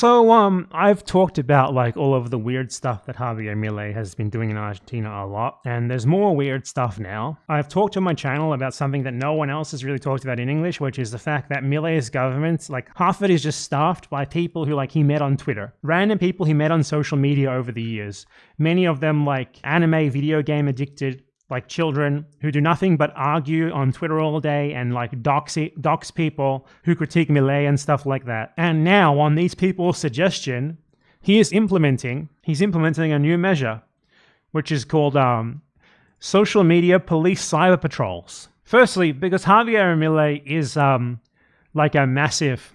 So, I've talked about like all of the weird stuff that Javier Milei has been doing in Argentina a lot, and there's more weird stuff now. I've talked on my channel about something that no one else has really talked about in English, which is the fact that Milei's government, like half of it is just staffed by people who like he met on Twitter. Random people he met on social media over the years. Many of them like anime, video game addicted, like children who do nothing but argue on Twitter all day and like dox people who critique Milei and stuff like that. And now, on these people's suggestion, he's implementing a new measure, which is called social media police cyber patrols. Firstly, because Javier Milei is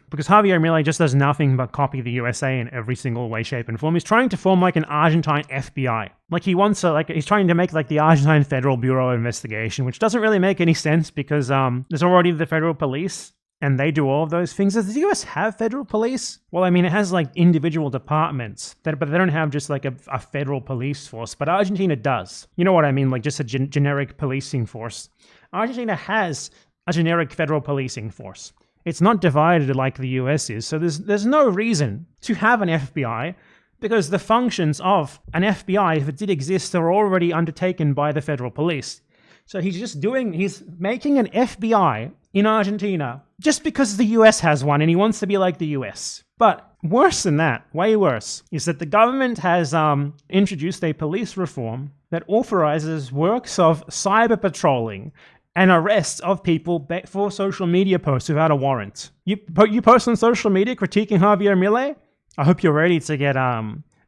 because Javier Milei just does nothing but copy the USA in every single way, shape, and form. He's trying to form like an Argentine FBI. Like he's trying to make like the Argentine Federal Bureau of Investigation, which doesn't really make any sense because there's already the federal police and they do all of those things. Does the US have federal police? Well, I mean, it has like individual departments, but they don't have just like a federal police force. But Argentina does. You know what I mean? Like just a generic policing force. Argentina has a generic federal policing force. It's not divided like the US is, so there's no reason to have an FBI because the functions of an FBI, if it did exist, are already undertaken by the federal police. So he's making an FBI in Argentina just because the US has one and he wants to be like the US. But worse than that, way worse, is that the government has introduced a police reform that authorizes works of cyber patrolling and arrests of people for social media posts without a warrant. You post on social media critiquing Javier Milei? I hope you're ready to get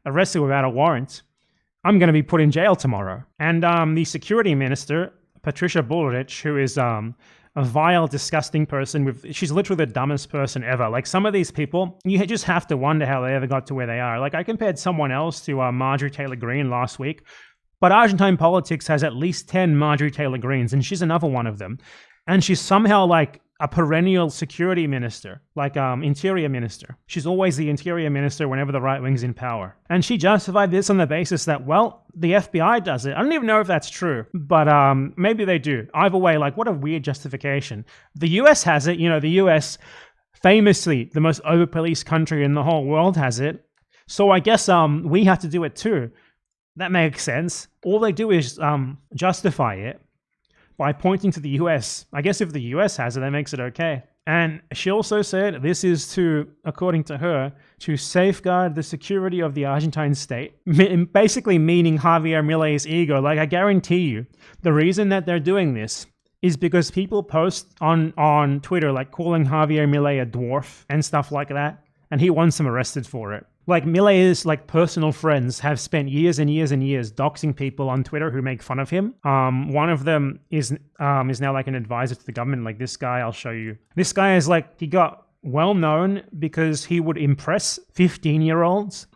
arrested without a warrant. I'm going to be put in jail tomorrow. And the security minister, Patricia Bullrich, who is a vile, disgusting person. She's literally the dumbest person ever. Like some of these people, you just have to wonder how they ever got to where they are. Like I compared someone else to Marjorie Taylor Greene last week. But Argentine politics has at least 10 Marjorie Taylor Greenes, and she's another one of them. And she's somehow like a perennial security minister, like interior minister. She's always the interior minister whenever the right wing's in power. And she justified this on the basis that, well, the FBI does it. I don't even know if that's true, but maybe they do. Either way, like what a weird justification. The US has it. You know, the US, famously the most over-policed country in the whole world, has it. So I guess we have to do it too. That makes sense. All they do is justify it by pointing to the US. I guess if the US has it, that makes it okay. And she also said this is to, according to her, to safeguard the security of the Argentine state. Basically meaning Javier Milei's ego. Like I guarantee you, the reason that they're doing this is because people post on Twitter like calling Javier Milei a dwarf and stuff like that. And he wants them arrested for it. Like Milei's like personal friends have spent years and years and years doxing people on Twitter who make fun of him. One of them is now like an advisor to the government. Like this guy, I'll show you. This guy is like, he got well known because he would impress 15-year-olds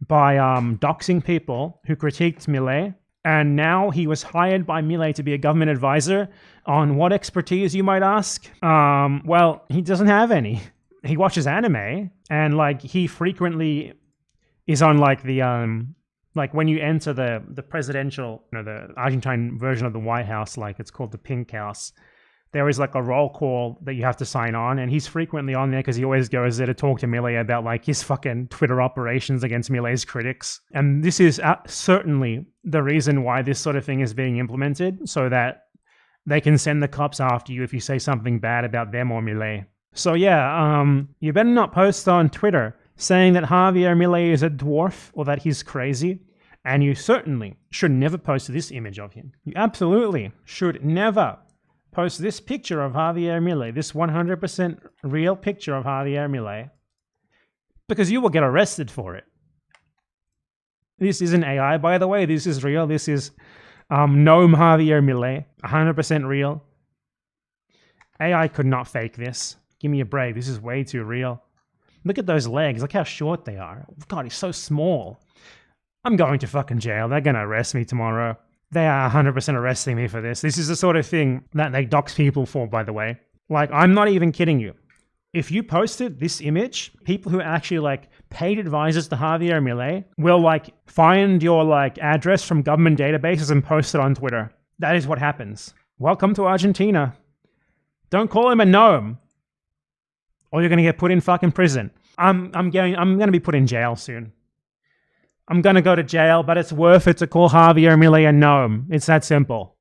by doxing people who critiqued Milei. And now he was hired by Milei to be a government advisor on what expertise, you might ask? Well, he doesn't have any. He watches anime, and like he frequently is on like the like when you enter the presidential, you know, the Argentine version of the White House, like it's called the Pink House. There is like a roll call that you have to sign on, and he's frequently on there because he always goes there to talk to Milei about like his fucking Twitter operations against Milei's critics. And this is certainly the reason why this sort of thing is being implemented, so that they can send the cops after you if you say something bad about them or Milei. So yeah, you better not post on Twitter saying that Javier Milei is a dwarf or that he's crazy. And you certainly should never post this image of him. You absolutely should never post this picture of Javier Milei, this 100% real picture of Javier Milei, because you will get arrested for it. This isn't AI, by the way. This is real. This is Gnome Javier Milei, 100% real. AI could not fake this. Give me a break. This is way too real. Look at those legs. Look how short they are. God, he's so small. I'm going to fucking jail. They're going to arrest me tomorrow. They are 100% arresting me for this. This is the sort of thing that they dox people for, by the way. Like, I'm not even kidding you. If you posted this image, people who are actually like paid advisors to Javier Milei will like find your like address from government databases and post it on Twitter. That is what happens. Welcome to Argentina. Don't call him a gnome, or you're going to get put in fucking prison. I'm going to be put in jail soon. I'm going to go to jail, but it's worth it to call Javier Milei a gnome. It's that simple.